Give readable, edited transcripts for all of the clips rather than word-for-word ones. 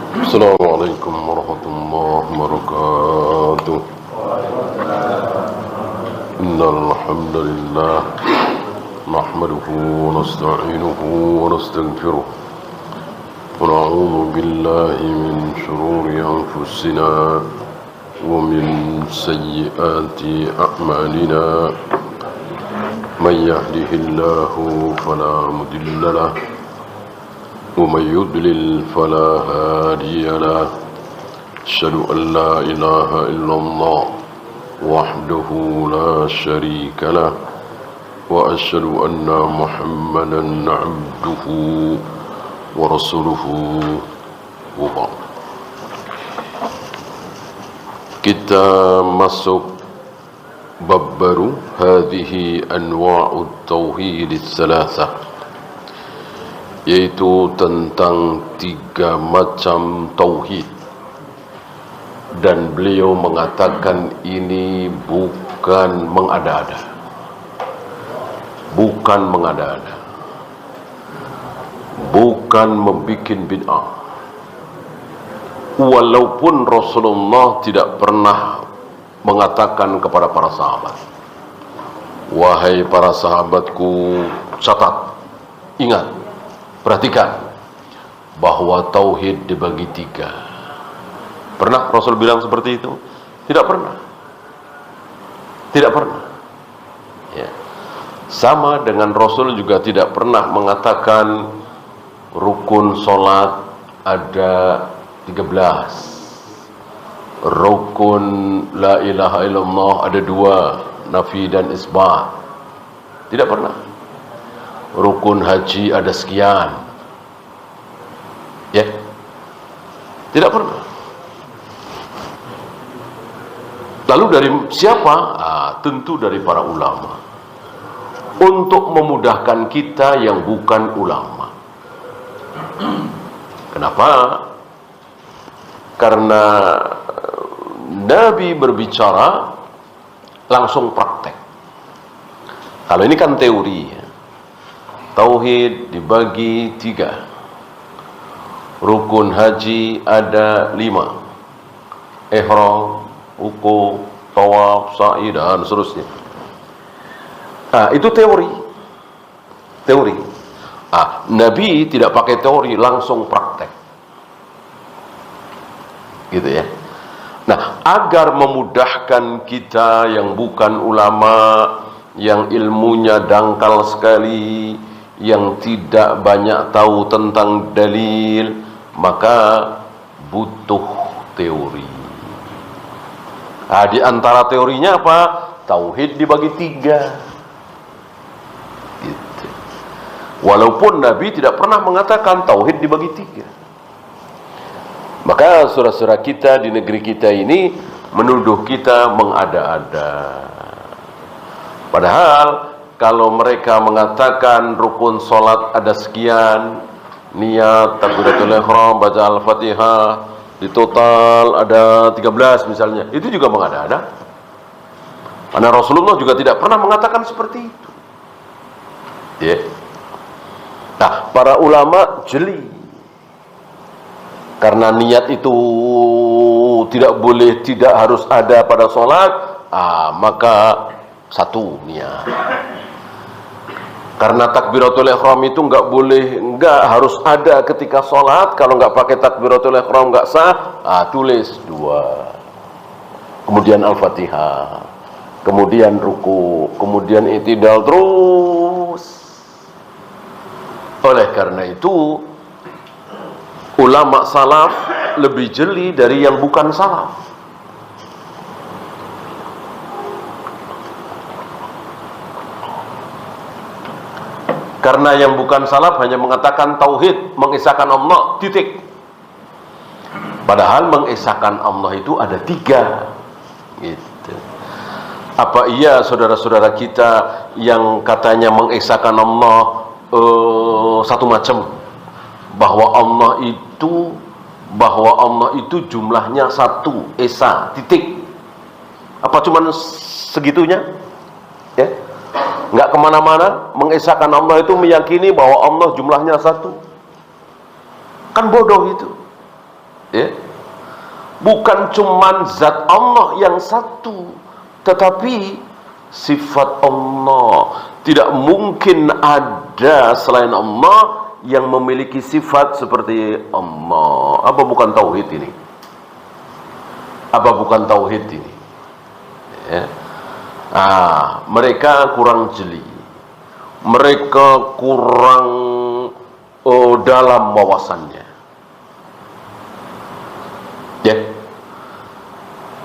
السلام عليكم ورحمة الله وبركاته. إن الحمد لله نحمده ونستعينه ونستغفره ونعوذ بالله من شرور أنفسنا ومن سيئات أعمالنا. من يهده الله فلا مضل له ومن يضلل فلا هادي له. أشهد أن لا إله إلا الله وحده لا شريك له وأشهد أن محمدا عبده ورسوله وبعد. Kita masuk bab baru, hadhihi anwa'ut tauhid ats-tsalatsah, yaitu tentang 3 macam tauhid. Dan beliau mengatakan ini bukan mengada-ada, bukan mengada-ada, bukan membikin bid'ah. Walaupun Rasulullah tidak pernah mengatakan kepada para sahabat, wahai para sahabatku, catat, ingat, perhatikan bahwa tauhid dibagi 3. Pernah Rasul bilang seperti itu? Tidak pernah. Tidak pernah. Ya. Sama dengan Rasul juga tidak pernah mengatakan rukun solat ada 13. Rukun la ilaha illallah ada 2, nafi dan isbat. Tidak pernah. Rukun haji ada sekian. Ya. Tidak pernah. Lalu dari siapa? Tentu dari para ulama, untuk memudahkan kita yang bukan ulama. Kenapa? Karena Nabi berbicara langsung praktek. Kalau ini kan teori ya. Tauhid dibagi 3. Rukun haji ada 5. Ihram, ruku, tawaf, sa'i, dan seterusnya. Itu teori. Teori. Nabi tidak pakai teori, langsung praktek. Gitu ya. Nah, agar memudahkan kita yang bukan ulama, yang ilmunya dangkal sekali, yang tidak banyak tahu tentang dalil, maka butuh teori. Di antara teorinya apa? Tauhid dibagi 3. Gitu. Walaupun Nabi tidak pernah mengatakan tauhid dibagi 3. Maka saudara-saudara kita di negeri kita ini menuduh kita mengada-ada. Padahal kalau mereka mengatakan rukun solat ada sekian, niat, takbiratul ihram, baca al-fatihah, di total ada 13 misalnya, itu juga mengada-ada. Karena Rasulullah juga tidak pernah mengatakan seperti itu. Ya. Nah, para ulama jeli. Karena niat itu tidak boleh, tidak harus ada pada sholat, maka 1 niat. Karena takbiratul ihram itu nggak harus ada ketika sholat. Kalau nggak pakai takbiratul ihram nggak sah. Tulis 2. Kemudian al-fatihah, kemudian ruku, kemudian i'tidal, terus. Oleh karena itu, ulama salaf lebih jeli dari yang bukan salaf. Karena yang bukan salaf hanya mengatakan tauhid, mengesahkan Allah, titik. Padahal mengesahkan Allah itu ada 3. Gitu. Apa iya saudara-saudara kita yang katanya mengesahkan Allah satu macam, bahwa Allah itu jumlahnya 1 esa, titik? Apa cuman segitunya? Ya, nggak kemana-mana. Mengesahkan Allah itu meyakini bahwa Allah jumlahnya 1. Kan bodoh itu. Ya. Bukan cuman zat Allah yang satu, tetapi sifat Allah. Tidak mungkin ada selain Allah yang memiliki sifat seperti Allah. Apa bukan tauhid ini? Apa bukan tauhid ini? Ya. Mereka kurang jeli. Mereka kurang dalam wawasannya. Ya.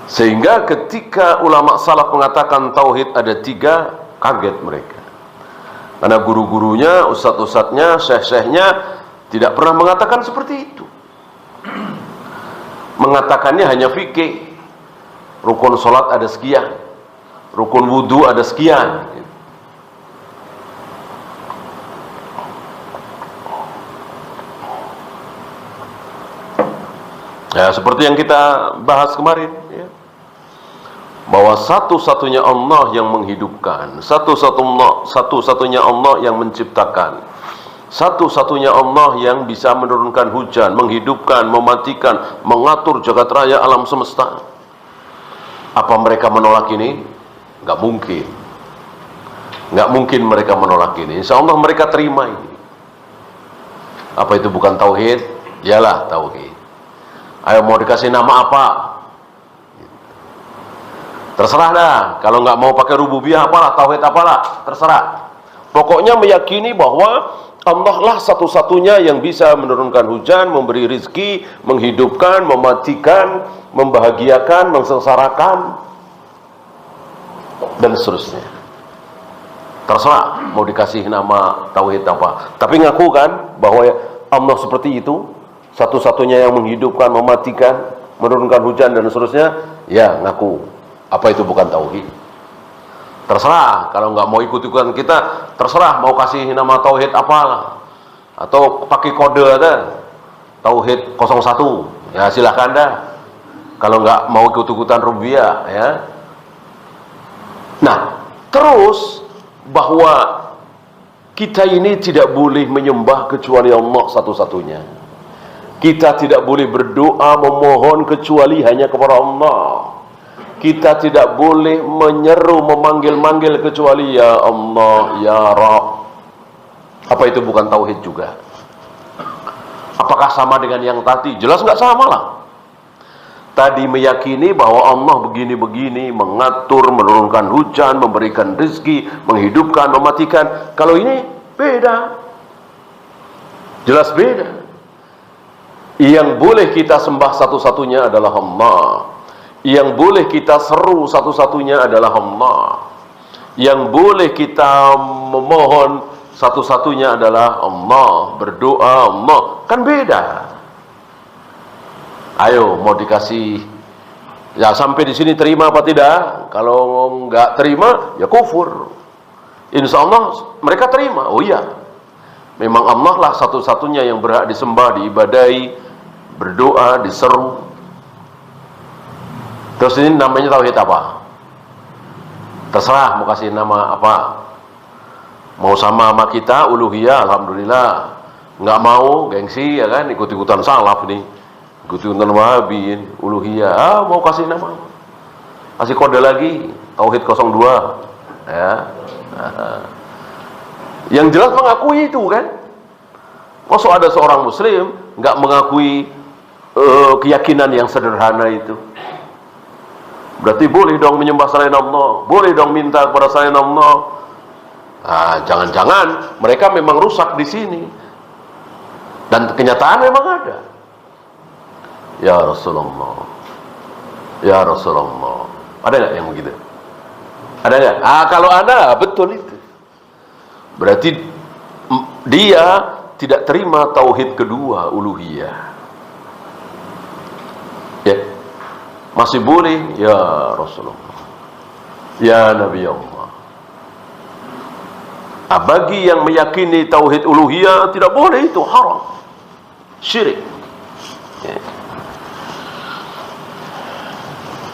Sehingga ketika ulama salaf mengatakan tauhid ada 3, kaget mereka. Karena guru-gurunya, ustadz-ustadznya, syekh-syekhnya tidak pernah mengatakan seperti itu. Mengatakannya hanya fikih. Rukun sholat ada sekian, rukun wudhu ada sekian. Ya, seperti yang kita bahas kemarin, ya, bahwa satu-satunya Allah yang menghidupkan, satu-satunya Allah yang menciptakan, satu-satunya Allah yang bisa menurunkan hujan, menghidupkan, mematikan, mengatur jagat raya alam semesta. Apa mereka menolak ini? Nggak mungkin. Nggak mungkin mereka menolak ini. Insya Allah mereka terima ini. Apa itu bukan tauhid? Yalah tauhid. Ayo mau dikasih nama apa? Terserah dah. Kalau nggak mau pakai rububiyah apalah, tauhid apalah, terserah. Pokoknya meyakini bahwa Allah lah satu-satunya yang bisa menurunkan hujan, memberi rizki, menghidupkan, mematikan, membahagiakan, mensengsarakan, dan seterusnya. Terserah mau dikasih nama tauhid apa. Tapi ngaku kan bahwa Allah seperti itu, satu-satunya yang menghidupkan, mematikan, menurunkan hujan, dan seterusnya. Ya ngaku. Apa itu bukan tauhid? Terserah, kalau nggak mau ikut-ikutan kita, terserah mau kasih nama tauhid apalah, atau pakai kode ada tauhid 01, ya silahkan dah. Kalau nggak mau ikut-ikutan rububiyah, ya. Nah, terus bahwa kita ini tidak boleh menyembah kecuali Allah satu-satunya. Kita tidak boleh berdoa memohon kecuali hanya kepada Allah. Kita tidak boleh menyeru, memanggil-manggil kecuali ya Allah, ya Rabb. Apa itu bukan tauhid juga? Apakah sama dengan yang tadi? Jelas nggak sama lah. Tadi meyakini bahwa Allah begini-begini, mengatur, menurunkan hujan, memberikan rezeki, menghidupkan, mematikan. Kalau ini beda. Jelas beda. Yang boleh kita sembah satu-satunya adalah Allah. Yang boleh kita seru satu-satunya adalah Allah. Yang boleh kita memohon satu-satunya adalah Allah. Berdoa Allah. Kan beda. Ayo mau dikasih, ya sampai di sini terima apa tidak? Kalau nggak terima ya kufur. Insya Allah mereka terima. Oh iya, memang Allah lah satu-satunya yang berhak disembah, diibadahi, berdoa, diseru. Terus ini namanya tauhid apa? Terserah mau kasih nama apa. Mau sama kita uluhiyah, alhamdulillah. Nggak mau gengsi ya kan, ikut-ikutan salaf nih, ikut-ikutan wahabi, uluhiyah. Mau kasih nama, kasih kode lagi, tauhid 02, ya. Yang jelas mengakui itu kan. Maksud ada seorang muslim nggak mengakui keyakinan yang sederhana itu. Berarti boleh dong menyembah selain Allah, boleh dong minta kepada selain Allah. Jangan-jangan mereka memang rusak di sini. Dan kenyataan memang ada. Ya Rasulullah, ya Rasulullah. Ada nggak yang begitu? Ada nggak? Kalau ada, betul itu. Berarti dia tidak terima tauhid kedua, uluhiyah. Ya. Masih boleh ya Rasulullah, ya Nabi Allah. Bagi yang meyakini tauhid uluhiyah tidak boleh, itu haram, syirik. Ya.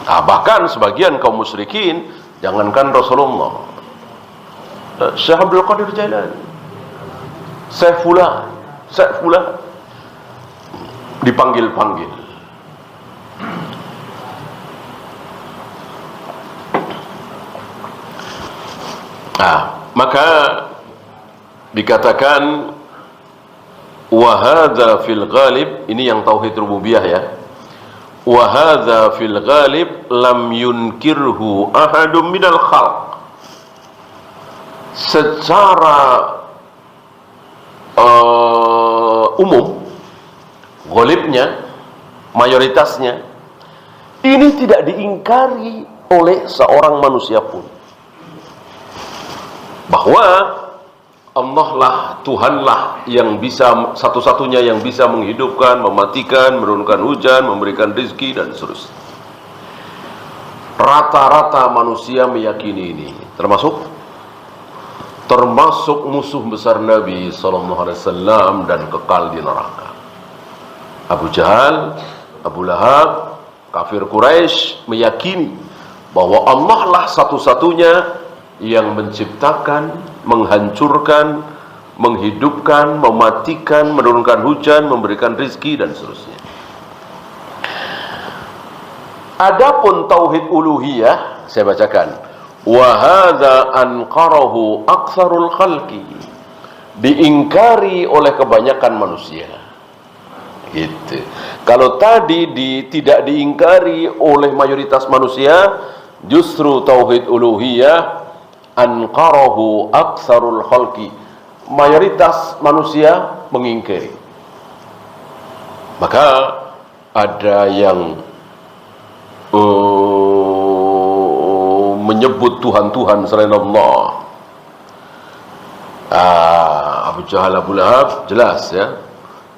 Bahkan sebagian kaum musyrikin, jangankan Rasulullah, Syekh Abdul Qadir Jailani, Syekh Fulan, dipanggil-panggil. Maka dikatakan wa hadza fil ghalib, ini yang tauhid rububiyah ya. Wa hadza fil ghalib lam yunkirhu ahadum minal khalq. Secara umum, ghalibnya, mayoritasnya, ini tidak diingkari oleh seorang manusia pun, bahwa Allah lah, Tuhan lah yang bisa, satu-satunya yang bisa menghidupkan, mematikan, menurunkan hujan, memberikan rezeki dan seterusnya. Rata-rata manusia meyakini ini, termasuk musuh besar Nabi SAW dan kekal di neraka. Abu Jahal, Abu Lahab, kafir Quraisy meyakini bahwa Allah lah satu-satunya yang menciptakan, menghancurkan, menghidupkan, mematikan, menurunkan hujan, memberikan rezeki dan seterusnya. Adapun tauhid uluhiyah, saya bacakan, wa hadza anqarahu aktsarul khalqi, diingkari oleh kebanyakan manusia. Gitu. Kalau tadi tidak diingkari oleh mayoritas manusia, justru tauhid uluhiyah anqarahu aktsarul khalqi, mayoritas manusia mengingkari. Maka ada yang menyebut Tuhan-Tuhan selain Allah. Abu Jahal, Abu Lahab, jelas ya,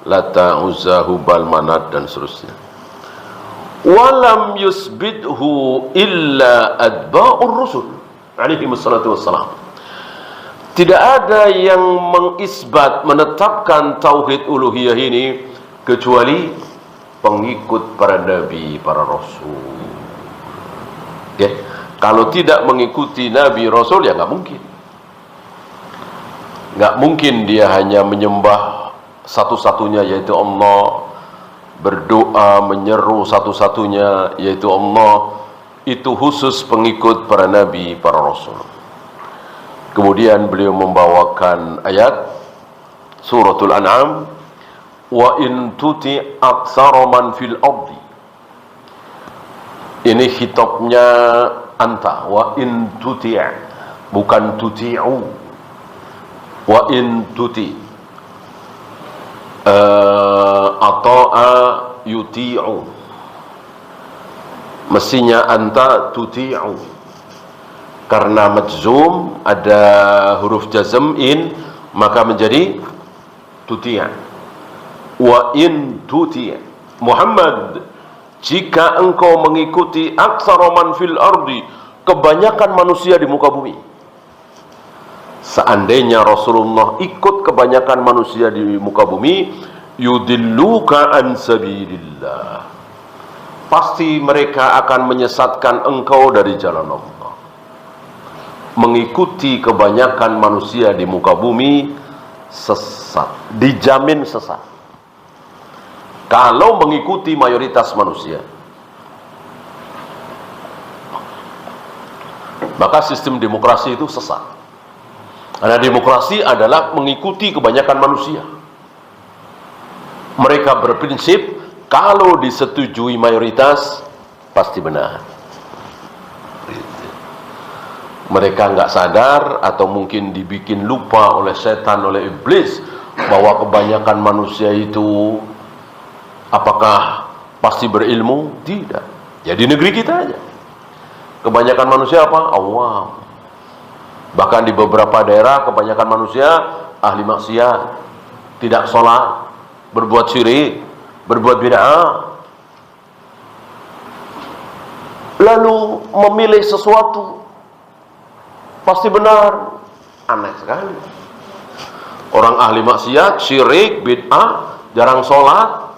Lata, Uzza, Hubal, Manat dan seterusnya. Walam yusbidhu illa adba'ur rusul alaihi wassalatu wassalam. Tidak ada yang mengisbat, menetapkan tauhid uluhiyah ini kecuali pengikut para nabi, para rasul. Ya, kalau tidak mengikuti nabi rasul ya nggak mungkin. Nggak mungkin dia hanya menyembah satu-satunya yaitu Allah, berdoa menyeru satu-satunya yaitu Allah. Itu khusus pengikut para nabi, para rasul. Kemudian beliau membawakan ayat suratul An'am, wa in tuti aktsara man fil ardi. Ini khitabnya anta, wa in tuti', bukan tuti'u. Wa in tuti ata'a yuti'u, mestinya anta tuti'u, karena majzum ada huruf jazm in, maka menjadi tuti'a. Wa in tuti'a Muhammad, jika engkau mengikuti aktsara man fil ardi, kebanyakan manusia di muka bumi. Seandainya Rasulullah ikut kebanyakan manusia di muka bumi, yudilluka an sabilillah, pasti mereka akan menyesatkan engkau dari jalan Allah. Mengikuti kebanyakan manusia di muka bumi sesat, dijamin sesat. Kalau mengikuti mayoritas manusia, maka sistem demokrasi itu sesat. Karena demokrasi adalah mengikuti kebanyakan manusia. Mereka berprinsip kalau disetujui mayoritas pasti benar. Mereka nggak sadar atau mungkin dibikin lupa oleh setan, oleh iblis, bahwa kebanyakan manusia itu apakah pasti berilmu? Tidak. Ya di negeri kita aja, kebanyakan manusia apa? Awam. Bahkan di beberapa daerah kebanyakan manusia ahli maksiat, tidak sholat, berbuat syirik, berbuat bid'ah. Lalu memilih sesuatu pasti benar. Aneh sekali. Orang ahli maksiat, syirik, bid'ah, jarang sholat,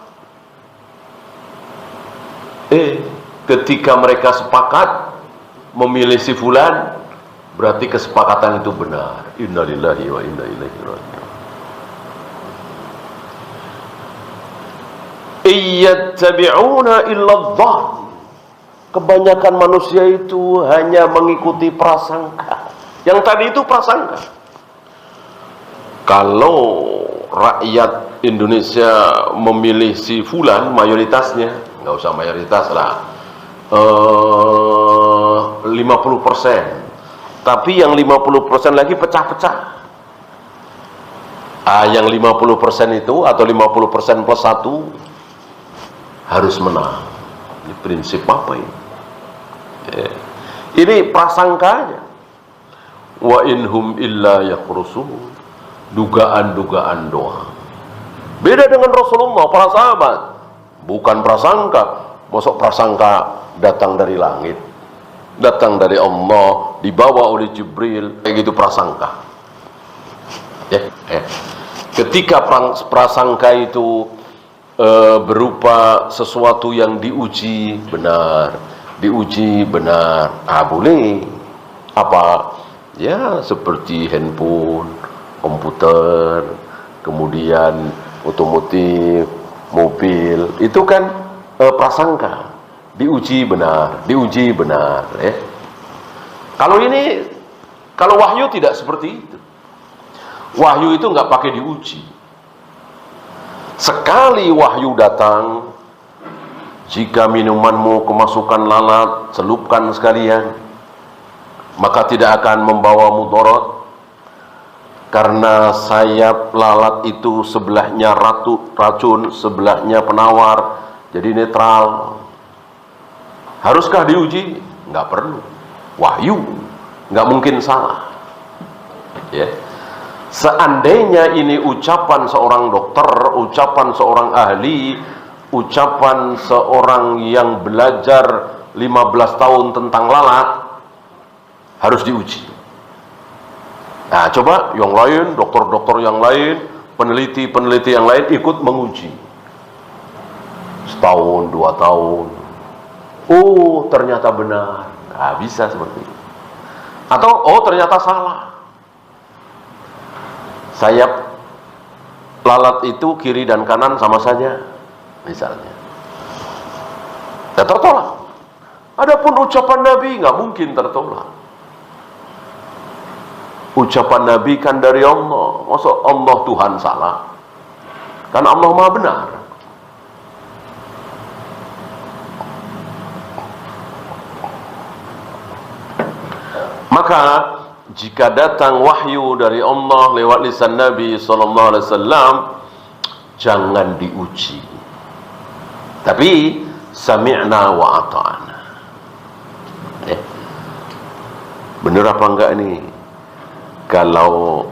ketika mereka sepakat memilih si fulan, berarti kesepakatan itu benar. Innalillahi wa inna ilaihi raji'un. Iyattabi'una illa dhann. Kebanyakan manusia itu hanya mengikuti prasangka. Yang tadi itu prasangka. Kalau rakyat Indonesia memilih si fulan, mayoritasnya, nggak usah mayoritas lah, 50%. Tapi yang 50% lagi pecah-pecah. Yang 50% itu atau 50% plus 1 harus menang. Ini prinsip apa ini? Ini prasangkanya. Wa inhum illa yakhrusun. Dugaan-dugaan doang. Beda dengan Rasulullah, para sahabat. Bukan prasangka. Masuk prasangka datang dari langit, datang dari Allah, dibawa oleh Jibril, kayak gitu prasangka. Ketika prasangka itu berupa sesuatu yang diuji benar, boleh. Apa? Ya, seperti handphone, komputer, kemudian otomotif, mobil, itu kan prasangka, diuji benar. Ya. Kalau wahyu tidak seperti itu. Wahyu itu nggak pakai diuji. Sekali wahyu datang, jika minumanmu kemasukan lalat, celupkan sekalian, maka tidak akan membawa mudarat, karena sayap lalat itu sebelahnya racun, sebelahnya penawar, jadi netral. Haruskah diuji? Nggak perlu. Wahyu nggak mungkin salah. Ya. Seandainya ini ucapan seorang dokter, ucapan seorang ahli, ucapan seorang yang belajar 15 tahun tentang lalat, harus diuji. Nah, coba yang lain, dokter-dokter yang lain, peneliti-peneliti yang lain ikut menguji. Setahun, 2 tahun. Oh, ternyata benar. Nah, bisa seperti itu. Atau, oh ternyata salah. Sayap lalat itu kiri dan kanan sama saja, misalnya. Ya tertolak. Adapun ucapan Nabi nggak mungkin tertolak. Ucapan Nabi kan dari Allah. Masa Allah Tuhan salah? Kan Allah Maha benar. Maka jika datang wahyu dari Allah lewat lisan Nabi SAW, jangan diuji. Tapi sami'na wa ata'na. Bener apa enggak ini? Kalau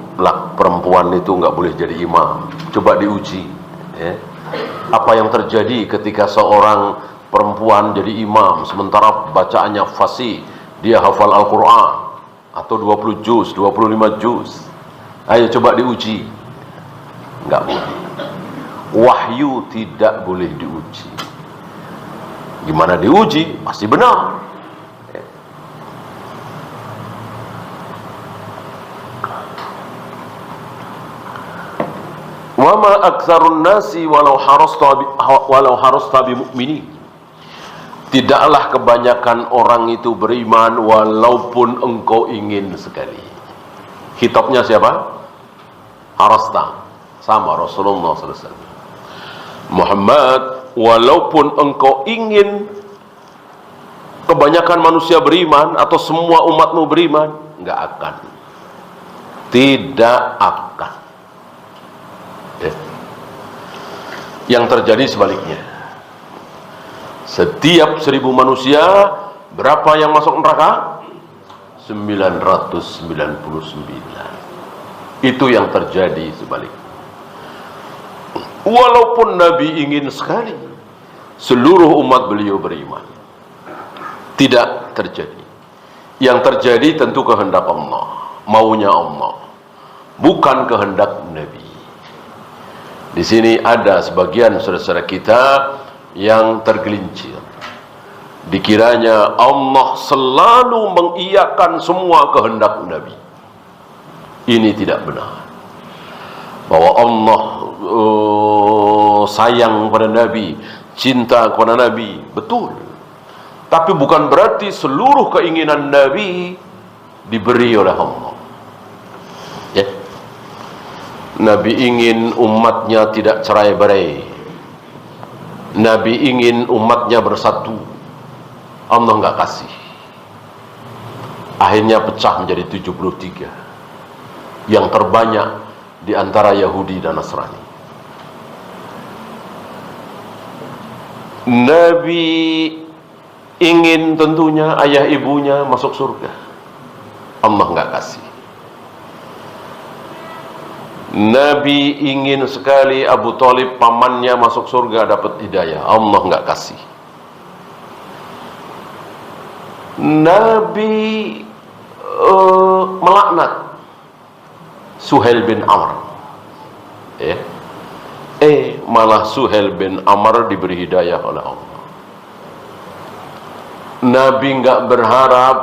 perempuan itu enggak boleh jadi imam, coba diuji. Apa yang terjadi ketika seorang perempuan jadi imam, sementara bacaannya fasih, dia hafal Al-Quran, atau 20 juz, 25 juz. Ayo coba diuji. Enggak boleh. Wahyu tidak boleh diuji. Gimana diuji? Pasti benar. Wa ma aktsarun nasi walau harasta bi mu'minin. Tidaklah kebanyakan orang itu beriman walaupun engkau ingin sekali. Khitabnya siapa? Harasta, sama Rasulullah SAW. Muhammad, walaupun engkau ingin kebanyakan manusia beriman atau semua umatmu beriman, nggak akan. Tidak akan. Yang terjadi sebaliknya. Setiap 1000 manusia, berapa yang masuk neraka? 999. Itu yang terjadi sebaliknya. Walaupun Nabi ingin sekali seluruh umat beliau beriman, tidak terjadi. Yang terjadi tentu kehendak Allah, maunya Allah, bukan kehendak Nabi. Di sini ada sebagian saudara-saudara kita yang tergelincir. Dikiranya Allah selalu mengiyakan semua kehendak Nabi. Ini tidak benar. Bahwa Allah sayang kepada Nabi, cinta kepada Nabi, betul. Tapi bukan berarti seluruh keinginan Nabi diberi oleh Allah. Nabi ingin umatnya tidak cerai-berai. Nabi ingin umatnya bersatu. Allah nggak kasih. Akhirnya pecah menjadi 73. Yang terbanyak di antara Yahudi dan Nasrani. Nabi ingin tentunya ayah ibunya masuk surga. Allah nggak kasih. Nabi ingin sekali Abu Thalib pamannya masuk surga, dapat hidayah. Allah nggak kasih. Nabi melaknat Suhail bin Amr. Malah Suhail bin Amr diberi hidayah oleh Allah. Nabi nggak berharap,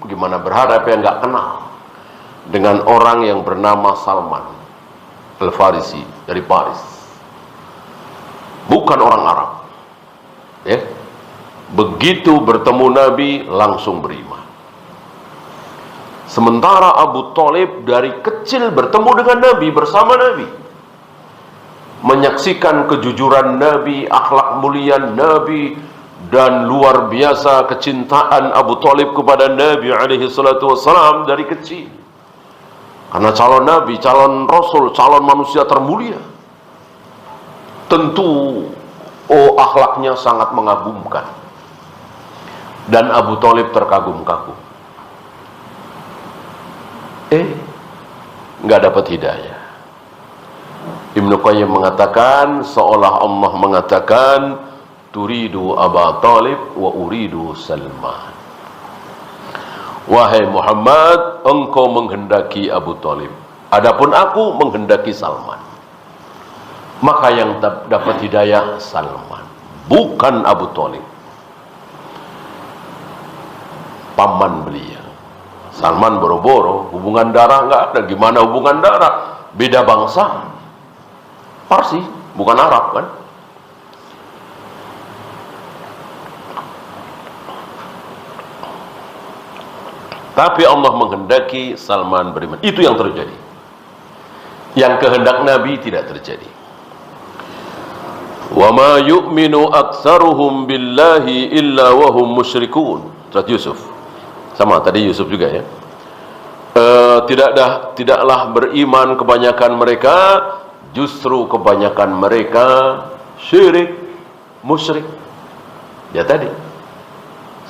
gimana berharap ya, nggak kenal dengan orang yang bernama Salman Al-Farisi dari Paris. Bukan orang Arab. Begitu bertemu Nabi langsung beriman. Sementara Abu Thalib dari kecil bertemu dengan Nabi, bersama Nabi, menyaksikan kejujuran Nabi, akhlak mulia Nabi, dan luar biasa kecintaan Abu Thalib kepada Nabi alaihi salatu wassalam dari kecil. Karena calon Nabi, calon Rasul, calon manusia termulia, tentu akhlaknya sangat mengagumkan. Dan Abu Thalib terkagum-kagum. Nggak dapat hidayah. Ibnu Qayyim mengatakan, seolah Allah mengatakan, turidu Aba Thalib wa uridu Salman. Wahai Muhammad, engkau menghendaki Abu Thalib, adapun aku menghendaki Salman. Maka yang dapat hidayah Salman, bukan Abu Thalib. Paman beliau. Salman boro-boro, hubungan darah nggak ada. Gimana hubungan darah? Beda bangsa. Parsi, bukan Arab kan? Tapi Allah menghendaki Salman beriman. Itu yang terjadi. Yang kehendak Nabi tidak terjadi. Wa ma yu'minu aktsaruhum billahi illa wa hum musyrikun. Surat Yusuf. Sama tadi Yusuf juga ya. Tidaklah beriman kebanyakan mereka, justru kebanyakan mereka syirik, musyrik. Ya tadi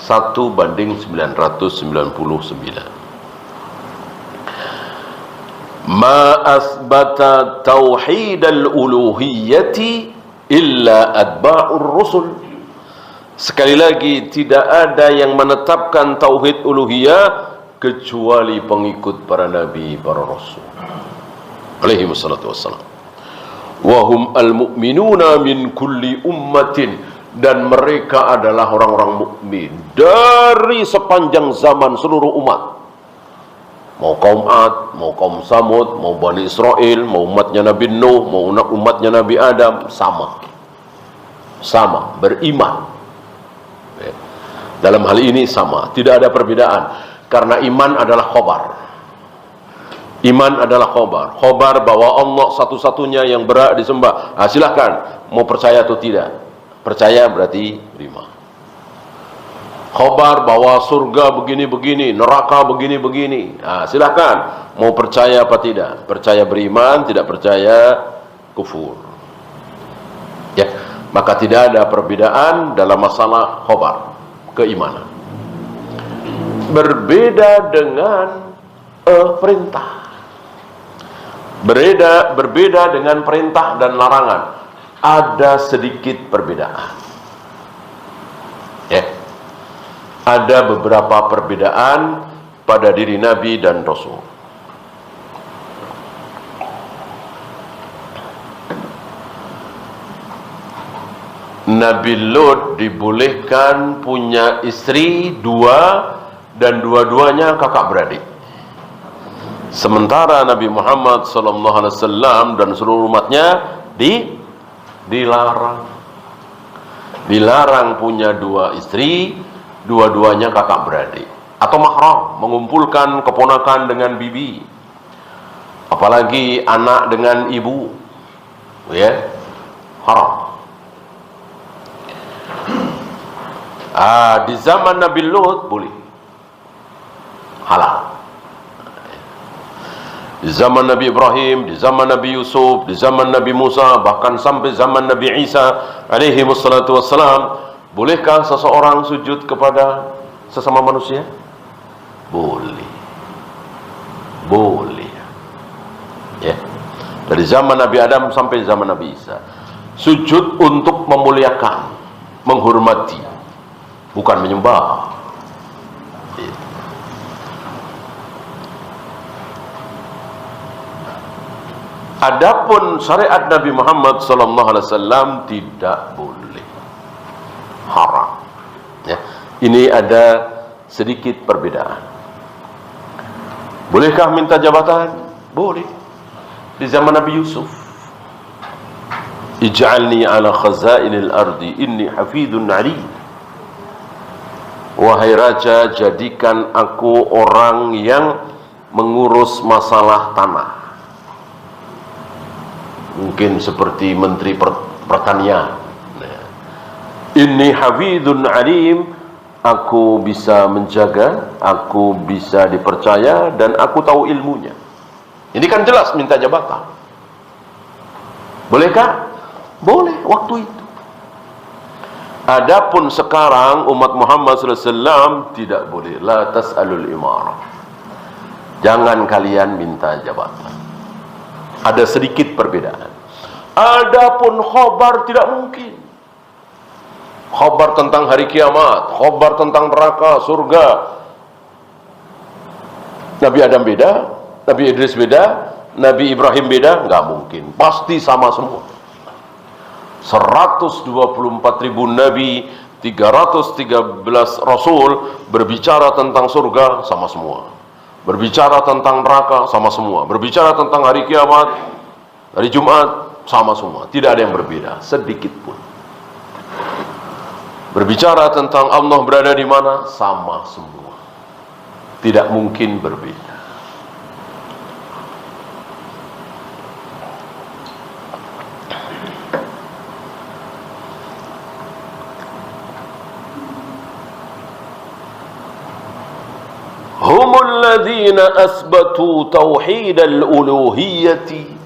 1:999. Ma asbata tauhidal uluhiyyati illa atba'ur rusul. Sekali lagi, tidak ada yang menetapkan tauhid uluhiyah kecuali pengikut para nabi, para rasul alaihi wassalatu wassalam. Wa hum al-mu'minuna min kulli ummatin, dan mereka adalah orang-orang mukmin dari sepanjang zaman seluruh umat. Mau kaum Ad, mau kaum Samud, mau Bani Israel, mau umatnya Nabi Nuh, mau umatnya Nabi Adam, sama beriman. Dalam hal ini sama, tidak ada perbedaan, karena iman adalah khobar. Iman adalah khobar. Khobar bahwa Allah satu-satunya yang berhak disembah. Silahkan mau percaya atau tidak. Percaya berarti beriman. Khobar bahwa surga begini-begini, neraka begini-begini. Silahkan mau percaya apa tidak. Percaya beriman, tidak percaya kufur. Ya, maka tidak ada perbedaan dalam masalah khobar, keimanan. Berbeda dengan perintah. Berbeda dengan perintah dan larangan. Ada sedikit perbedaan. Ya. Ada beberapa perbedaan pada diri Nabi dan Rasul. Nabi Lut dibolehkan punya istri 2 dan dua-duanya kakak beradik. Sementara Nabi Muhammad SAW dan seluruh umatnya dilarang punya 2 istri, dua-duanya kakak beradik, atau mahram, mengumpulkan keponakan dengan bibi. apalagi anak dengan ibu, ya, haram. Di zaman Nabi Lut boleh, halal. Di zaman Nabi Ibrahim, di zaman Nabi Yusuf, di zaman Nabi Musa, bahkan sampai zaman Nabi Isa alaihi wassalatu wassalam, bolehkah seseorang sujud kepada sesama manusia? Boleh. Boleh. Ya. Dari zaman Nabi Adam sampai zaman Nabi Isa. Sujud untuk memuliakan, menghormati, bukan menyembah. Adapun syariat Nabi Muhammad sallallahu alaihi wasallam tidak boleh, haram. Ya, ini ada sedikit perbedaan. Bolehkah minta jabatan? Boleh. Di zaman Nabi Yusuf, ij'alni ala khazainil ardi inni hafidun alim. Wahai raja, jadikan aku orang yang mengurus masalah tanah. Mungkin seperti menteri pertanian. Inni hafidun alim, aku bisa menjaga, aku bisa dipercaya, dan aku tahu ilmunya. Ini kan jelas minta jabatan. Bolehkah? Boleh waktu itu. Adapun sekarang umat Muhammad SAW tidak boleh. La tas'alul imarah. Jangan kalian minta jabatan. Ada sedikit perbedaan. Adapun khabar tidak mungkin. Khabar tentang hari kiamat, khabar tentang neraka, surga. Nabi Adam beda, Nabi Idris beda, Nabi Ibrahim beda, nggak mungkin. Pasti sama semua. 124.000 nabi, 313 rasul berbicara tentang surga sama semua. Berbicara tentang neraka sama semua. Berbicara tentang hari kiamat, hari Jumat sama semua. Tidak ada yang berbeda sedikit pun. Berbicara tentang Allah berada di mana, sama semua. Tidak mungkin berbeda. Humul ladzina asbatu tauhidal uluhiyyati.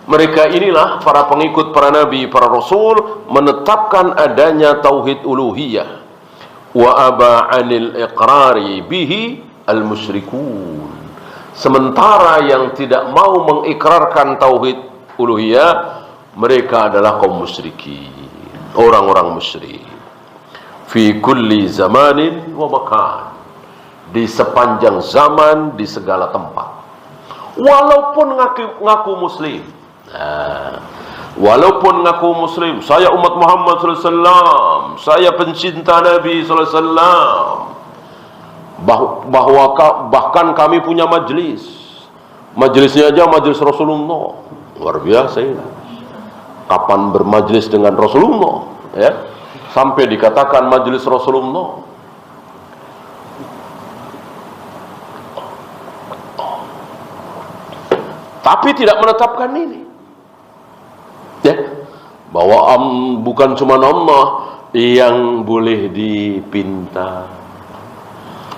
Mereka inilah para pengikut para nabi, para rasul, menetapkan adanya tauhid uluhiyah. Wa aba 'anil iqrari bihi al musyrikun. Sementara yang tidak mau mengikrarkan tauhid uluhiyah, mereka adalah kaum musyrikin, orang-orang musyrik. Fi kulli zamanin wa makan. Di sepanjang zaman, di segala tempat. Walaupun ngaku muslim. Walaupun ngaku muslim, saya umat Muhammad SAW, saya pencinta Nabi SAW, bahkan kami punya majelis. Majelisnya aja majelis Rasulullah. Luar biasa ini. Kapan bermajelis dengan Rasulullah, ya? Sampai dikatakan majelis Rasulullah. Tapi tidak menetapkan ini, ya, bahwa bukan cuma Allah yang boleh dipinta.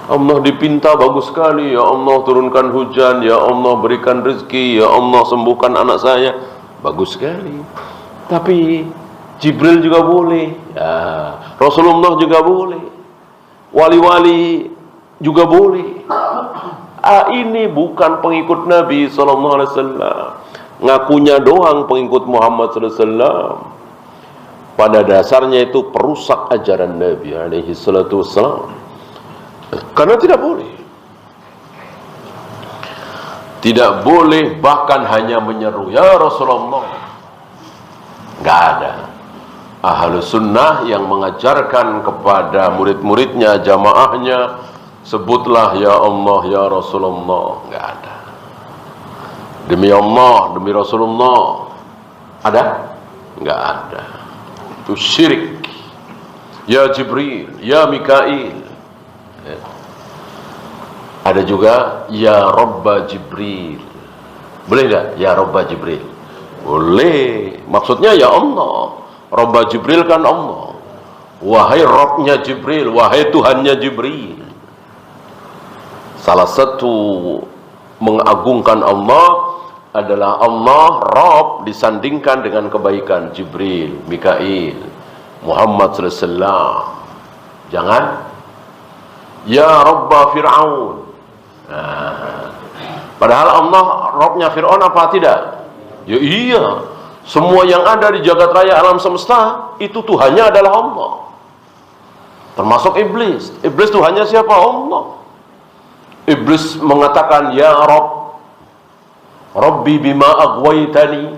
Allah dipinta bagus sekali. Ya Allah turunkan hujan, ya Allah berikan rezeki, ya Allah sembuhkan anak saya, bagus sekali. Tapi Jibril juga boleh, ya, Rasulullah juga boleh, wali-wali juga boleh. Ini bukan pengikut Nabi SAW. Ngakunya doang pengikut Muhammad SAW. Pada dasarnya itu perusak ajaran Nabi SAW. Karena tidak boleh. Tidak boleh bahkan hanya menyeru, ya Rasulullah. Nggak ada. Ahlus sunnah yang mengajarkan kepada murid-muridnya, jamaahnya, sebutlah ya Allah, ya Rasulullah. Enggak ada. Demi Allah, demi Rasulullah. Ada? Enggak ada. Itu syirik. Ya Jibril, ya Mikail. Ada juga ya Rabba Jibril. Boleh nggak? Ya Robba Jibril. Boleh. Maksudnya ya Allah. Robba Jibril kan Allah. Wahai Robnya Jibril, wahai Tuhannya Jibril. Salah satu mengagungkan Allah adalah Allah Rob disandingkan dengan kebaikan Jibril, Mikail, Muhammad sallallahu alaihi wasallam. Jangan ya Robba Fir'aun. Nah, padahal Allah Robnya Fir'aun apa tidak? Ya iya. Semua yang ada di jagat raya alam semesta itu Tuhannya adalah Allah. Termasuk iblis. Iblis Tuhannya siapa? Allah. Iblis mengatakan ya Rob, Rabbi bima aghwaytani.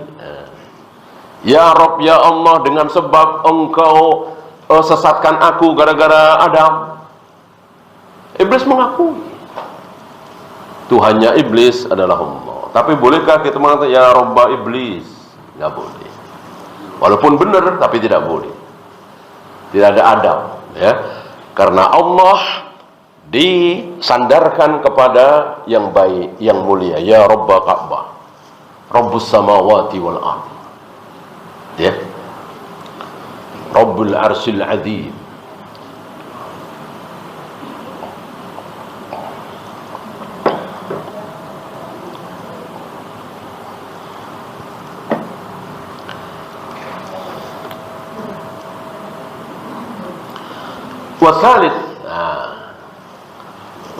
Ya Rob, ya Allah, dengan sebab engkau sesatkan aku gara-gara Adam. Iblis mengakui Tuhannya iblis adalah Allah. Tapi bolehkah kita mengatakan ya Robba iblis? Nggak boleh. Walaupun benar, tapi tidak boleh. Tidak ada adab, ya. Karena Allah disandarkan kepada yang baik, yang mulia. Ya Robba Ka'bah, Rabbus samawati wal ardh. Ya. Rabbul arsyil azim. Wasalit,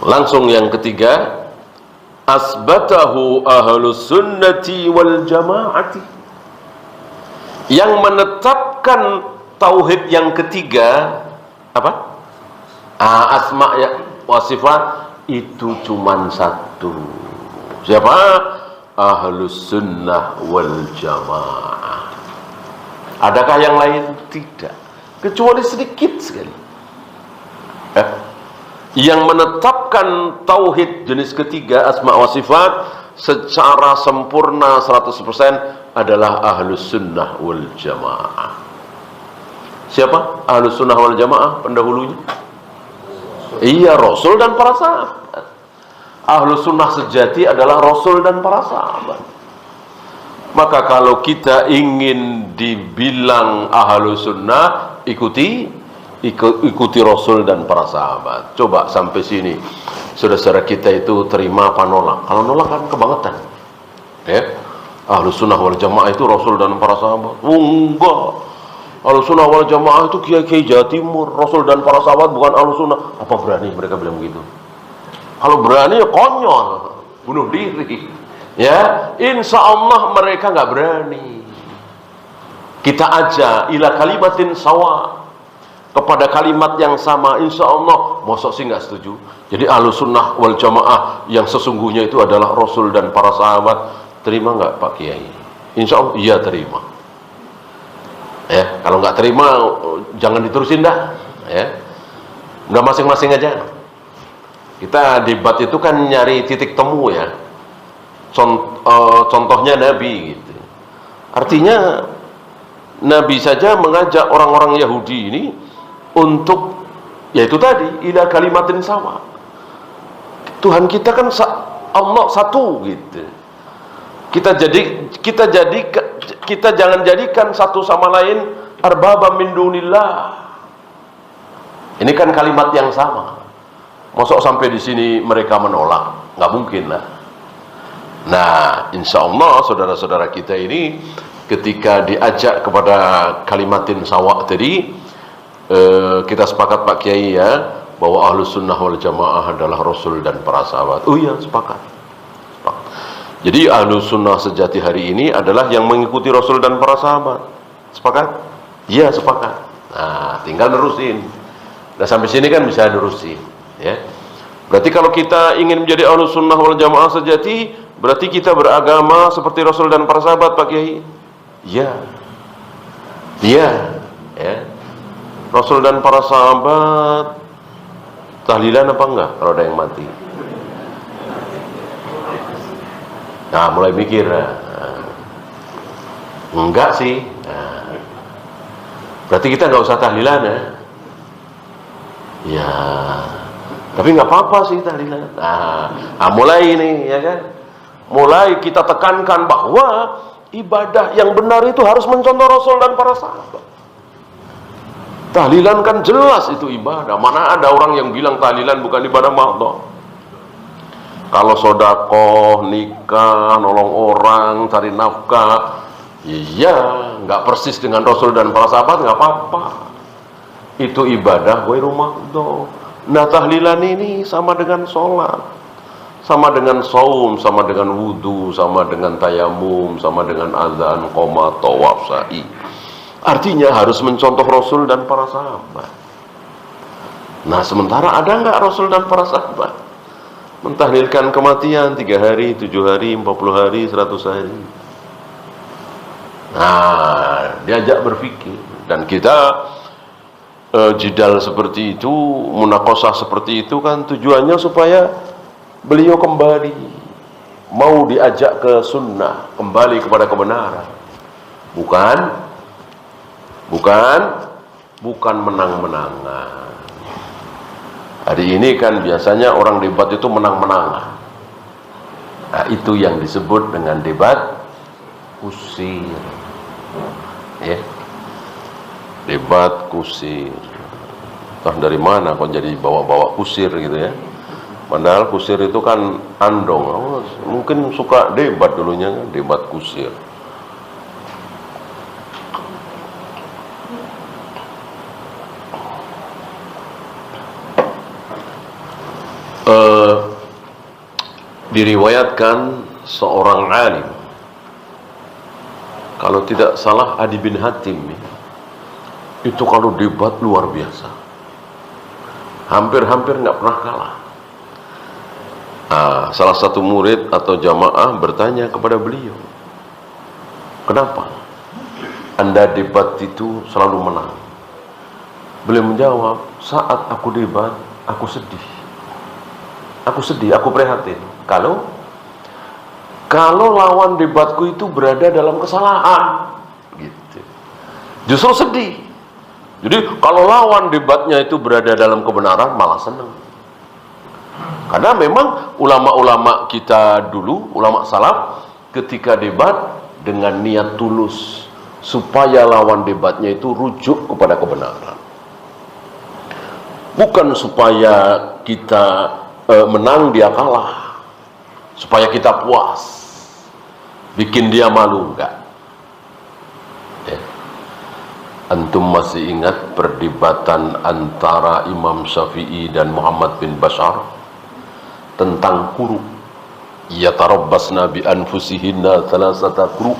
langsung yang ketiga, asbatahu ahlus sunnati wal jamaati, yang menetapkan tauhid yang ketiga apa? Asma ya wa sifat itu cuman satu. Siapa? Ahlus sunnah wal jamaah. Adakah yang lain? Tidak, kecuali sedikit sekali. Yang menetapkan tauhid jenis ketiga asma wa sifat secara sempurna 100% adalah ahlus sunnah wal jamaah. Siapa ahlus sunnah wal jamaah pendahulunya? Iya, Rasul dan para sahabat. Ahlus sunnah sejati adalah Rasul dan para sahabat. Maka kalau kita ingin dibilang ahlus sunnah, ikuti Rasul dan para sahabat. Coba sampai sini saudara-saudara kita itu terima apa nolak? Kalau nolak kan kebangetan, ya. Ahlus sunnah wal jamaah itu Rasul dan para sahabat. Enggak, Ahlus sunnah wal jamaah itu kiai-kiai Jawa Timur. Rasul dan para sahabat bukan ahlus sunnah. Apa berani mereka bilang begitu? Kalau berani ya konyol, bunuh diri, ya. Insya Allah mereka nggak berani. Kita aja ila kalimatin sawa, kepada kalimat yang sama, insya Allah. Mosok sih nggak setuju? Jadi ahlus sunnah wal jamaah yang sesungguhnya itu adalah Rasul dan para sahabat. Terima nggak Pak Kiai? Insya Allah iya terima. Ya, kalau nggak terima jangan diterusin dah. Ya, nggak masing-masing aja. Kita debat itu kan nyari titik temu, ya. Contohnya Nabi gitu. Artinya Nabi saja mengajak orang-orang Yahudi ini untuk, yaitu tadi, ila kalimatin sama. Tuhan kita kan Allah satu gitu. Kita jangan jadikan satu sama lain arbaba min dunillah. Ini kan kalimat yang sama. Mosok sampai di sini mereka menolak? Nggak mungkin lah. Nah, insya Allah saudara-saudara kita ini ketika diajak kepada kalimatin sawa tadi, kita sepakat Pak Kiai, ya, bahwa ahlus sunnah wal jamaah adalah Rasul dan para sahabat. Oh iya, sepakat. Jadi ahlus sunnah sejati hari ini adalah yang mengikuti Rasul dan para sahabat. Sepakat? Iya, sepakat. Nah, tinggal nerusin. Nah, sampai sini kan bisa nerusin, ya. Berarti kalau kita ingin menjadi ahlus sunnah wal jamaah sejati, berarti kita beragama seperti Rasul dan para sahabat Pak Kiai. Iya. Iya, ya. Rasul dan para sahabat tahlilan apa enggak kalau ada yang mati? Nah, mulai mikir. Enggak sih. Nah, berarti kita nggak usah tahlilan, ya. Ya, tapi nggak apa-apa sih tahlilan. Nah, mulai ini, ya kan? mulai kita tekankan bahwa ibadah yang benar itu harus mencontoh Rasul dan para sahabat. Tahlilan kan jelas itu ibadah. Mana ada orang yang bilang tahlilan bukan ibadah mahdhah. Kalau sodakoh, nikah, nolong orang, cari nafkah, iya, nggak persis dengan Rasul dan para sahabat, nggak apa-apa. Itu ibadah ghairu mahdhah. Nah, tahlilan ini sama dengan sholat, sama dengan saum, sama dengan wudu, sama dengan tayamum, sama dengan azan, qomat, tawaf, sa'i. Artinya harus mencontoh Rasul dan para sahabat. Nah, sementara ada nggak Rasul dan para sahabat mentahlilkan kematian 3 hari, 7 hari, 40 hari, 100 hari? Nah, diajak berpikir. Dan kita jidal seperti itu, munaqashah seperti itu kan tujuannya supaya beliau kembali, mau diajak ke sunnah, kembali kepada kebenaran. Bukan menang-menangan. Hari ini kan biasanya orang debat itu menang-menangan. Nah, itu yang disebut dengan debat kusir. Ya. Debat kusir. Entah dari mana kok jadi bawa-bawa kusir gitu ya. Padahal kusir itu kan andong. Oh, mungkin suka debat dulunya kan, debat kusir. Diriwayatkan seorang alim, kalau tidak salah Adi bin Hatim, itu kalau debat luar biasa, hampir nggak pernah kalah. Salah satu murid atau jamaah bertanya kepada beliau, kenapa Anda debat itu selalu menang? Beliau menjawab, saat aku debat, aku sedih, aku prihatin. Kalau lawan debatku itu berada dalam kesalahan, gitu, justru sedih. Jadi kalau lawan debatnya itu berada dalam kebenaran, malah senang. Karena memang ulama-ulama kita dulu, ulama salaf, ketika debat dengan niat tulus supaya lawan debatnya itu rujuk kepada kebenaran, bukan supaya kita menang dia kalah, supaya kita puas, bikin dia malu, enggak. Ya. Antum masih ingat perdebatan antara Imam Syafi'i dan Muhammad bin Bashar tentang quru? Yatarabbasna bi anfusihinna thalathata quru,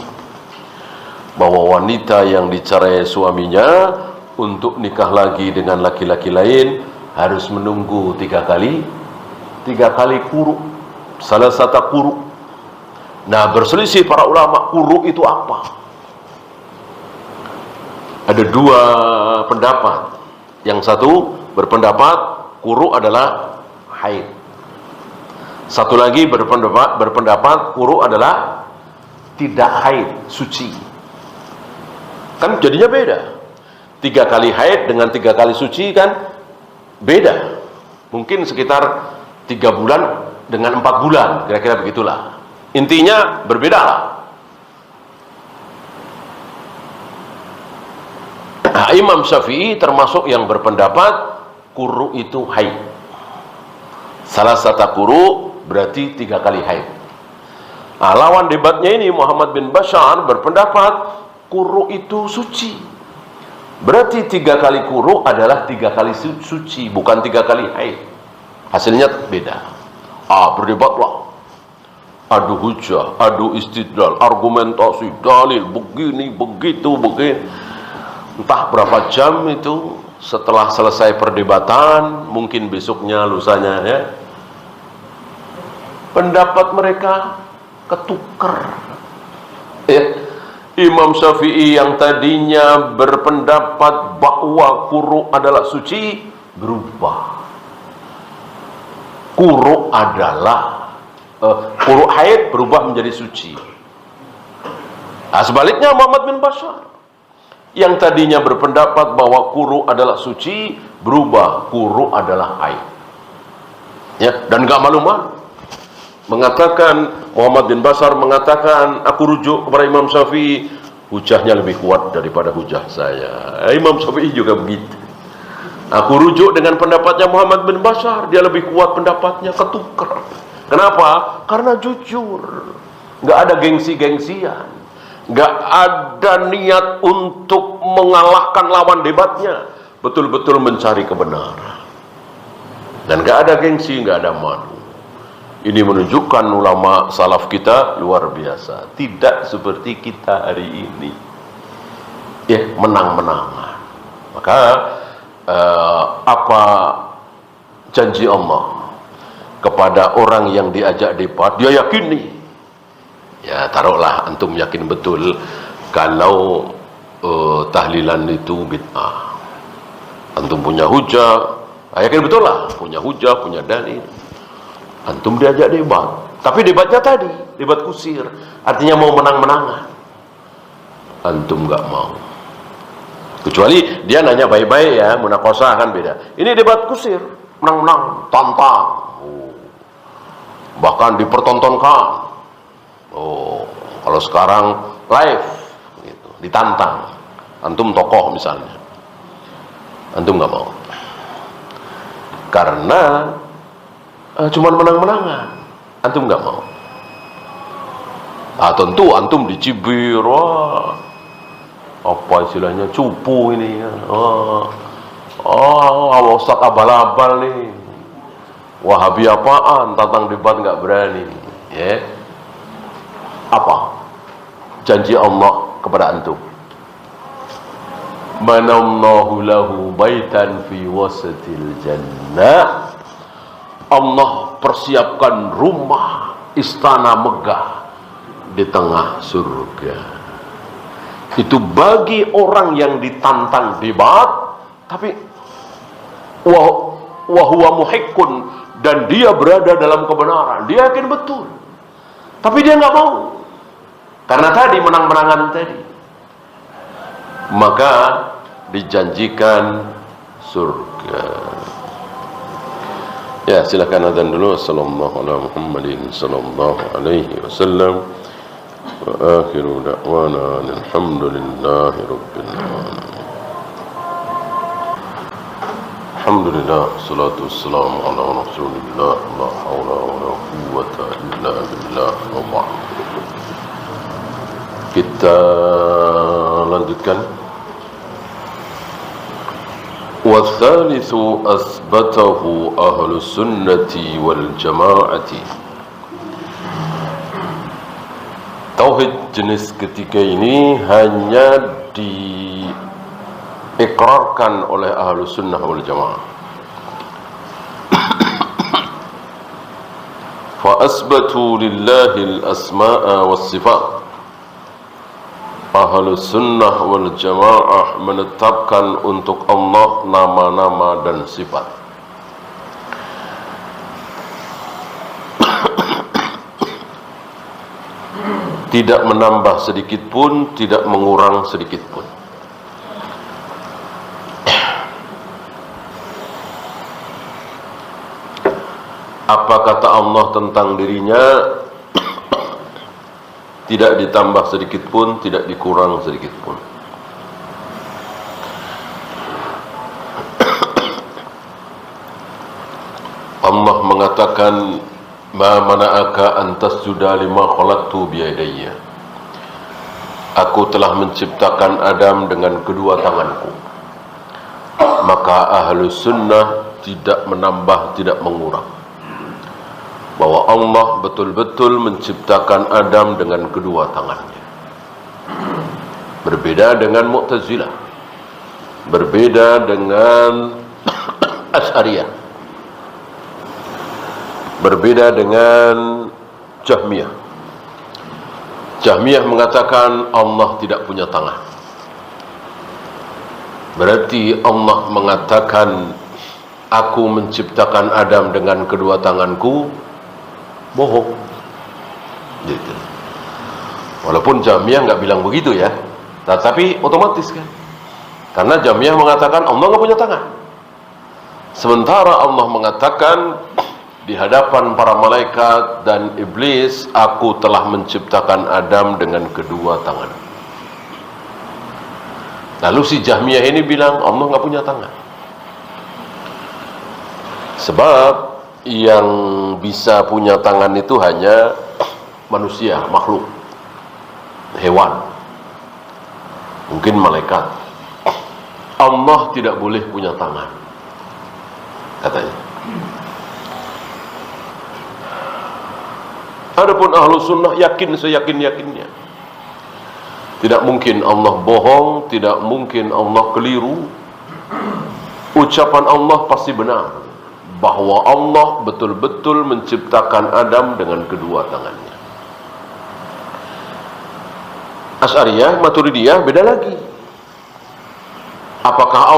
bahwa wanita yang dicerai suaminya untuk nikah lagi dengan laki-laki lain harus menunggu 3 kali quru. Salah satu quru. Nah, berselisih para ulama, quru itu apa? Ada 2 pendapat. Yang satu berpendapat quru adalah haid. Satu lagi berpendapat quru adalah tidak haid, suci. Kan jadinya beda. 3 kali haid dengan 3 kali suci kan beda. Mungkin sekitar 3 bulan dengan 4 bulan, kira-kira begitulah. Intinya berbeda lah. Nah, Imam Syafi'i termasuk yang berpendapat quru itu haid. Salah satu quru berarti 3 kali haid. Nah, lawan debatnya ini Muhammad bin Bashar berpendapat quru itu suci. Berarti 3 kali quru adalah 3 kali suci, bukan 3 kali haid. Hasilnya beda. Berdebatlah, adu hujah, adu istidlal, argumentasi, dalil, begini, begitu, begini. Entah berapa jam itu. Setelah selesai perdebatan, mungkin besoknya, lusanya ya, pendapat mereka ketukar. Imam Syafi'i yang tadinya berpendapat bahwa quru adalah suci berubah. Quru haid berubah menjadi suci. Nah, sebaliknya Muhammad bin Bashar yang tadinya berpendapat bahwa quru adalah suci berubah, quru adalah haid. Ya, dan gak malu-malu. mengatakan, Muhammad bin Bashar mengatakan, aku rujuk kepada Imam Syafi'i, hujahnya lebih kuat daripada hujah saya. Imam Syafi'i juga begitu. Aku rujuk dengan pendapatnya Muhammad bin Bashar, dia lebih kuat pendapatnya, ketukar. Kenapa? Karena jujur, nggak ada gengsi-gengsian, nggak ada niat untuk mengalahkan lawan debatnya, betul-betul mencari kebenaran. Dan nggak ada gengsi, nggak ada malu. Ini menunjukkan ulama salaf kita luar biasa. Tidak seperti kita hari ini, ya, menang-menangan. Maka apa janji Allah kepada orang yang diajak debat? Dia yakini, ya taruhlah antum yakin betul kalau tahlilan itu bid'ah. Antum punya hujah, yakin betul lah, punya hujah, punya dalil. Antum diajak debat, tapi debatnya tadi debat kusir, artinya mau menang-menangan. Antum nggak mau, kecuali dia nanya baik-baik, ya, munaqashah kan beda. Ini debat kusir, menang-menang, tantang, bahkan dipertontonkan. Kalau sekarang live gitu, ditantang. Antum tokoh misalnya, antum nggak mau, karena cuman menang-menangan, antum nggak mau. Tentu antum dicibir, wah, apa istilahnya, cupu ini ya. Ustaz abal-abal nih, Wahabi apaan, tantang debat nggak berani, ya. Apa janji Allah kepada antum? Manallahu lahu baitan fi wasatil jannah. Allah persiapkan rumah istana megah di tengah surga. Itu bagi orang yang ditantang debat, tapi wahuwa muhiqqun, dan dia berada dalam kebenaran, dia yakin betul, tapi dia nggak mau karena tadi menang-menangan tadi. Maka dijanjikan surga. Ya, silakan adzan dulu. Sallallahu ala Muhammadin sallallahu alaihi wasallam. Wa akhiru da'wana alhamdulillahi rabbil alamin. Alhamdulillah, salatu wassalamu ala rasulillah, la haula wa la quwwata illa billah, wa ba'd. Kita lanjutkan. والثالث أثبته أهل السنة والجماعة. Tauhid jenis ketiga ini hanya diikrarkan oleh ahlu sunnah wal jamaah. فأثبتوا لله الأسماء والصفات. Ahlu sunnah wal jamaah menetapkan untuk Allah nama-nama dan sifat. Tidak menambah sedikit pun, tidak mengurang sedikit pun. Apa kata Allah tentang dirinya? Tidak ditambah sedikit pun, tidak dikurang sedikit pun. Allah mengatakan, ma mana'aka an tasjuda lima khalaqtu biyadayya. Aku telah menciptakan Adam dengan kedua tanganku. Maka ahlu sunnah tidak menambah, tidak mengurang, bahwa Allah betul-betul menciptakan Adam dengan kedua tangannya. Berbeda dengan Mu'tazilah, berbeda dengan Asy'ariyah, berbeda dengan Jahmiyah. Jahmiyah mengatakan Allah tidak punya tangan. Berarti Allah mengatakan, aku menciptakan Adam dengan kedua tanganku, bohong gitu. Walaupun Jahmiyah nggak bilang begitu ya, tapi otomatis kan, karena Jahmiyah mengatakan Allah nggak punya tangan, sementara Allah mengatakan di hadapan para malaikat dan iblis, aku telah menciptakan Adam dengan kedua tangan. Lalu si Jahmiyah ini bilang Allah nggak punya tangan. Sebab yang bisa punya tangan itu hanya manusia, makhluk, hewan, mungkin malaikat. Allah tidak boleh punya tangan, katanya. Adapun ahlu sunnah yakin seyakin-yakinnya. Tidak mungkin Allah bohong, tidak mungkin Allah keliru. Ucapan Allah pasti benar, bahwa Allah betul-betul menciptakan Adam dengan kedua tangannya. Asy'ariyah, Maturidiyah beda lagi. Apakah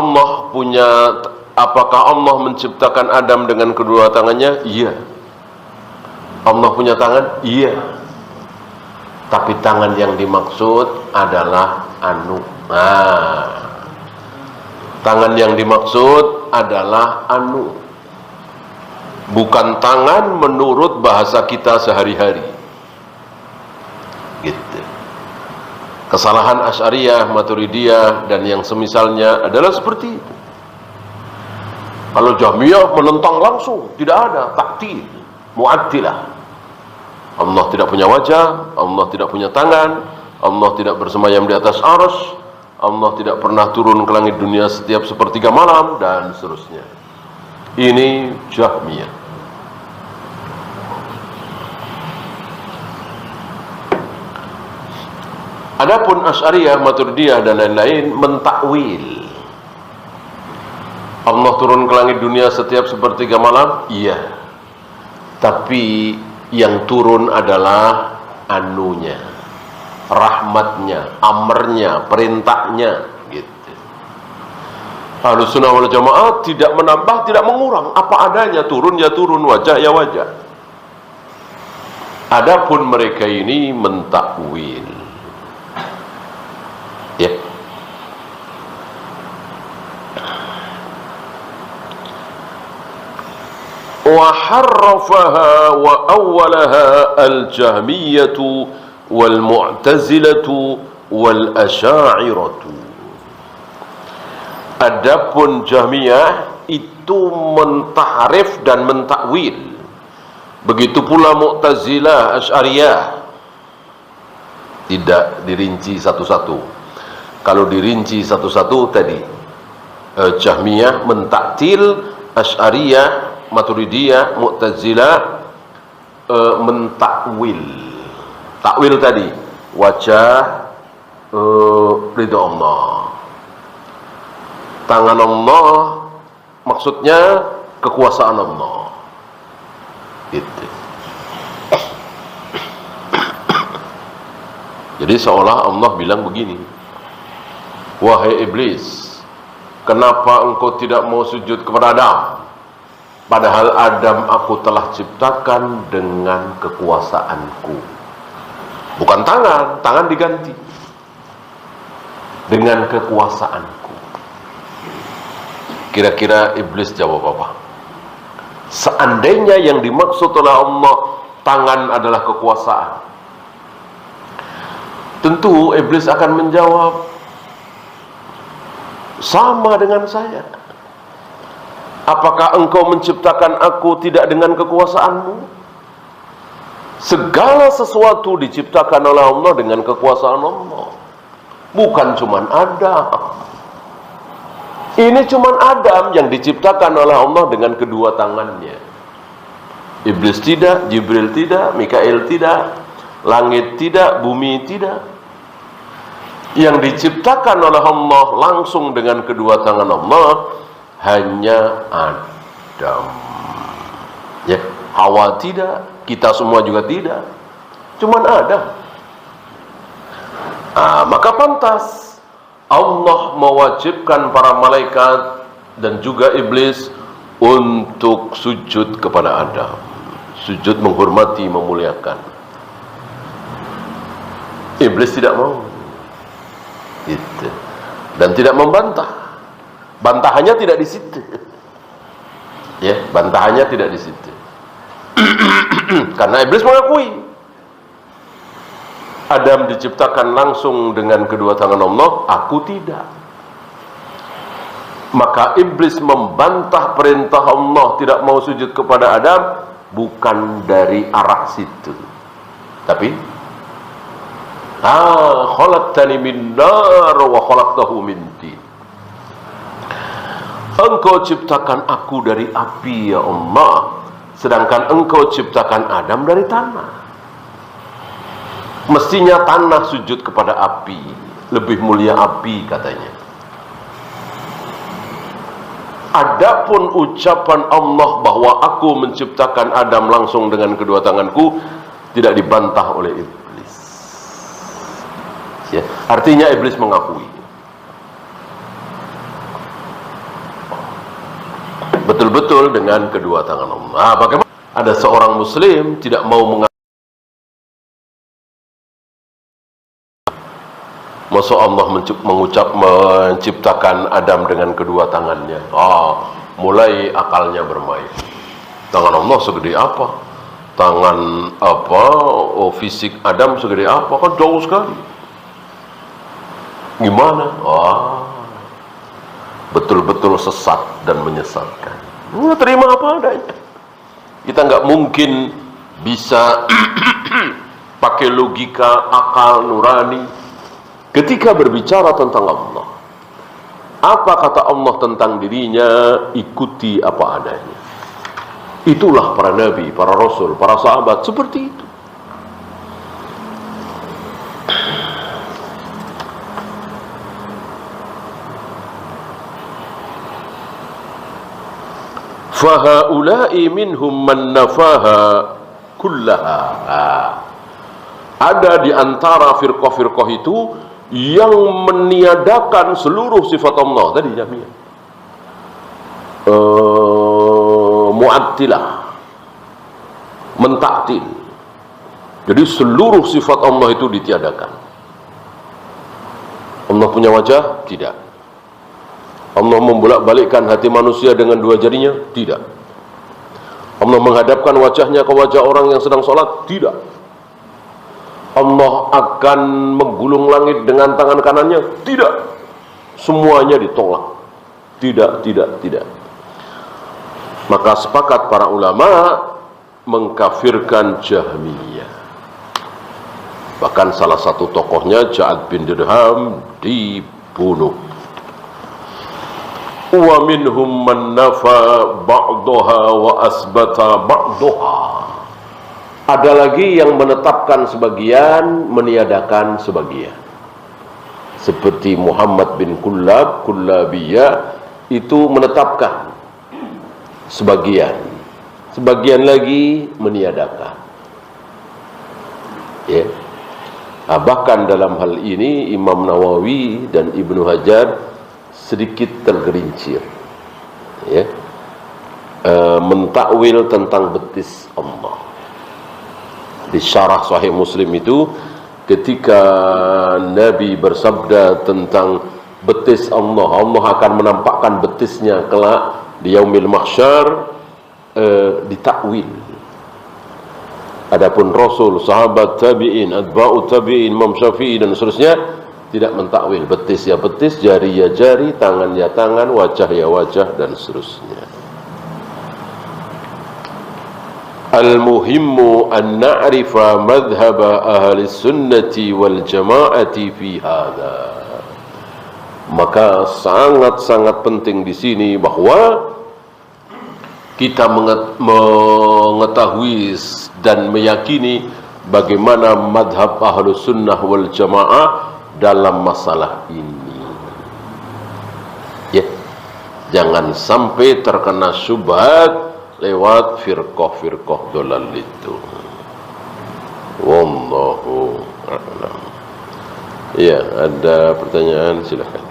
Allah menciptakan Adam dengan kedua tangannya? Iya. Allah punya tangan? Iya. Tapi tangan yang dimaksud adalah anu. Tangan yang dimaksud adalah anu. Bukan tangan menurut bahasa kita sehari-hari. Gitu. Kesalahan Asy'ariyah, Maturidiyah dan yang semisalnya adalah seperti itu. Kalau Jahmiyah menentang langsung, tidak ada ta'til, mu'attilah. Allah tidak punya wajah, Allah tidak punya tangan, Allah tidak bersemayam di atas arsy, Allah tidak pernah turun ke langit dunia setiap sepertiga malam, dan seterusnya. Ini Jahmiyah. Adapun Asy'ariyah, Maturidiyah dan lain-lain mentakwil. Allah turun ke langit dunia setiap sepertiga malam? Iya. Tapi yang turun adalah anunya, rahmatnya, amrnya, perintahnya, gitu. Ahlus Sunnah wal Jamaah tidak menambah, tidak mengurang, apa adanya, turun ya turun, wajah ya wajah. Adapun mereka ini mentakwil, ya. وحرفها وأولها الجهمية والمعتزلة والأشاعرة. Adapun Jahmiyah itu mentahrif dan mentakwil. Begitu pula Mu'tazilah, Asy'ariyah. Tidak dirinci satu-satu. Kalau dirinci satu-satu tadi, Jahmiyah mentaktil, Asy'ariyah, Maturidiyah, Mu'tazilah mentakwil. Takwil tadi wajah, ridha Allah, tangan Allah, maksudnya kekuasaan Allah, gitu. Jadi seolah Allah bilang begini, wahai iblis, kenapa engkau tidak mau sujud kepada Adam? Padahal Adam aku telah ciptakan dengan kekuasaanku. Bukan tangan, tangan diganti. Dengan kekuasaanku. Kira-kira iblis jawab apa? Seandainya yang dimaksud oleh Allah tangan adalah kekuasaan, tentu iblis akan menjawab, sama dengan saya. Apakah engkau menciptakan aku tidak dengan kekuasaanmu? Segala sesuatu diciptakan oleh Allah dengan kekuasaan Allah. Bukan cuman Adam. Ini cuman Adam yang diciptakan oleh Allah dengan kedua tangannya. Iblis tidak, Jibril tidak, Mikail tidak, langit tidak, bumi tidak. Yang diciptakan oleh Allah langsung dengan kedua tangan Allah hanya Adam, ya. Hawa tidak, kita semua juga tidak, cuman Adam. Maka pantas Allah mewajibkan para malaikat dan juga iblis untuk sujud kepada Adam, sujud menghormati, memuliakan. Iblis tidak mau, gitu. Dan tidak membantah. Bantahannya tidak di situ, ya, bantahannya tidak di situ. Karena iblis mengakui Adam diciptakan langsung dengan kedua tangan Allah, aku tidak. Maka iblis membantah perintah Allah tidak mau sujud kepada Adam, bukan dari arah situ, tapi khalaqtani min nar wa khalaqtahu min tin. Engkau ciptakan aku dari api ya Allah, sedangkan engkau ciptakan Adam dari tanah. Mestinya tanah sujud kepada api, lebih mulia api katanya. Adapun ucapan Allah bahwa aku menciptakan Adam langsung dengan kedua tanganku tidak dibantah oleh iblis. Ya, artinya iblis mengakui. Betul-betul dengan kedua tangan Allah. Bagaimana ada seorang muslim tidak mau mengakui? Masa Allah menciptakan Adam dengan kedua tangannya? Mulai akalnya bermain. Tangan Allah segede apa? Tangan apa? Fisik Adam segede apa? Kan jauh sekali. Gimana? Betul-betul sesat dan menyesatkan. Terima apa adanya. Kita nggak mungkin bisa pakai logika, akal, nurani ketika berbicara tentang Allah. Apa kata Allah tentang dirinya, ikuti apa adanya. Itulah para nabi, para rasul, para sahabat seperti itu. Fahaula'i minhum man nafaha kullaha. Ada di antara firqah-firqah itu yang meniadakan seluruh sifat Allah tadi namanya. Mu'attilah, mentaktil. Jadi seluruh sifat Allah itu ditiadakan. Allah punya wajah? Tidak. Allah membolak-balikkan hati manusia dengan dua jarinya? Tidak. Allah menghadapkan wajahnya ke wajah orang yang sedang sholat? Tidak. Allah akan menggulung langit dengan tangan kanannya? Tidak. Semuanya ditolak. Tidak, tidak, tidak. Maka sepakat para ulama mengkafirkan Jahmiyah. Bahkan salah satu tokohnya, Ja'ad bin Dirham, dibunuh. Wa minhum man nafa ba'daha wa asbata ba'daha. Ada lagi yang menetapkan sebagian, meniadakan sebagian. Seperti Muhammad bin Kullab, Kullabiyah, itu menetapkan sebagian. Sebagian lagi meniadakan. Ya. Bahkan dalam hal ini Imam Nawawi dan Ibnu Hajar sedikit tergelincir, ya, mentakwil tentang betis Allah. Di syarah Sahih Muslim itu, ketika Nabi bersabda tentang betis Allah, Allah akan menampakkan betisnya kelak di yaumil mahsyar, ditakwil. Adapun Rasul, sahabat, tabi'in, atba'u tabi'in, Imam Syafi'i dan seterusnya tidak mentakwil. Betis ya betis, jari ya jari, tangan ya tangan, wajah ya wajah, dan seterusnya. Al-muhimmu an na'rifa madhhaba ahli sunnati wal jama'ati fi hadha. Maka sangat-sangat penting di sini bahwa kita mengetahui dan meyakini bagaimana madhab ahli sunnah wal jamaah dalam masalah ini. Ya, jangan sampai terkena syubhat lewat firqah-firqah dolal itu. Wallahu a'lam. Ya, ada pertanyaan, silakan.